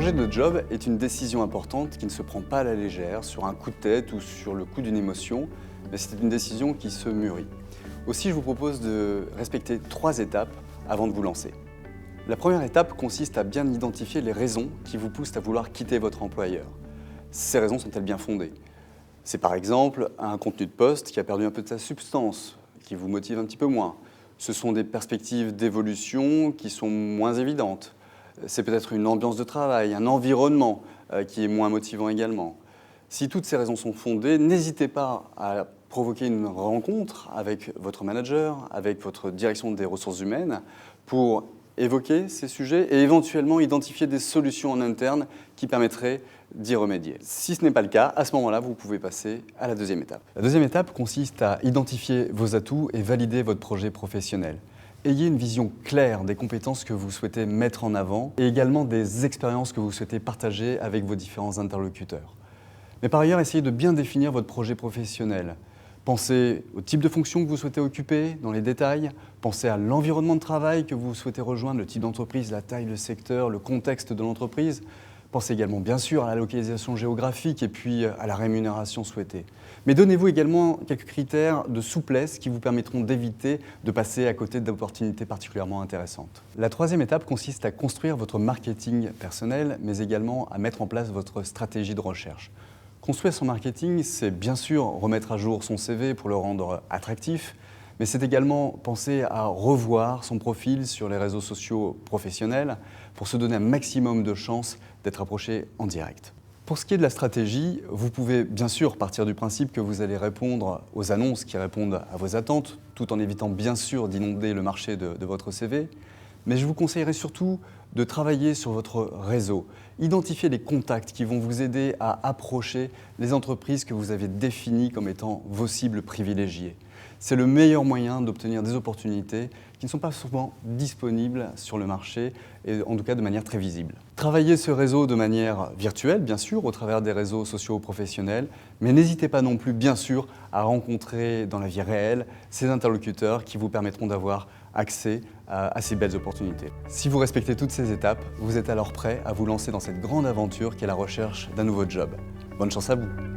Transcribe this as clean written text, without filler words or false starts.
Changer de job est une décision importante qui ne se prend pas à la légère, sur un coup de tête ou sur le coup d'une émotion, mais c'est une décision qui se mûrit. Aussi, je vous propose de respecter 3 étapes avant de vous lancer. La première étape consiste à bien identifier les raisons qui vous poussent à vouloir quitter votre employeur. Ces raisons sont-elles bien fondées? C'est par exemple un contenu de poste qui a perdu un peu de sa substance, qui vous motive un petit peu moins. Ce sont des perspectives d'évolution qui sont moins évidentes. C'est peut-être une ambiance de travail, un environnement qui est moins motivant également. Si toutes ces raisons sont fondées, n'hésitez pas à provoquer une rencontre avec votre manager, avec votre direction des ressources humaines pour évoquer ces sujets et éventuellement identifier des solutions en interne qui permettraient d'y remédier. Si ce n'est pas le cas, à ce moment-là, vous pouvez passer à la deuxième étape. La deuxième étape consiste à identifier vos atouts et valider votre projet professionnel. Ayez une vision claire des compétences que vous souhaitez mettre en avant et également des expériences que vous souhaitez partager avec vos différents interlocuteurs. Mais par ailleurs, essayez de bien définir votre projet professionnel. Pensez au type de fonction que vous souhaitez occuper dans les détails. Pensez à l'environnement de travail que vous souhaitez rejoindre, le type d'entreprise, la taille, le secteur, le contexte de l'entreprise. Pensez également bien sûr à la localisation géographique et puis à la rémunération souhaitée. Mais donnez-vous également quelques critères de souplesse qui vous permettront d'éviter de passer à côté d'opportunités particulièrement intéressantes. La troisième étape consiste à construire votre marketing personnel, mais également à mettre en place votre stratégie de recherche. Construire son marketing, c'est bien sûr remettre à jour son CV pour le rendre attractif, mais c'est également penser à revoir son profil sur les réseaux sociaux professionnels pour se donner un maximum de chances d'être approché en direct. Pour ce qui est de la stratégie, vous pouvez bien sûr partir du principe que vous allez répondre aux annonces qui répondent à vos attentes, tout en évitant bien sûr d'inonder le marché de votre CV. Mais je vous conseillerais surtout de travailler sur votre réseau. Identifier les contacts qui vont vous aider à approcher les entreprises que vous avez définies comme étant vos cibles privilégiées. C'est le meilleur moyen d'obtenir des opportunités qui ne sont pas souvent disponibles sur le marché, et en tout cas de manière très visible. Travaillez ce réseau de manière virtuelle, bien sûr, au travers des réseaux sociaux professionnels, mais n'hésitez pas non plus, bien sûr, à rencontrer dans la vie réelle ces interlocuteurs qui vous permettront d'avoir accès à ces belles opportunités. Si vous respectez toutes ces étapes, vous êtes alors prêt à vous lancer dans cette grande aventure qu'est la recherche d'un nouveau job. Bonne chance à vous!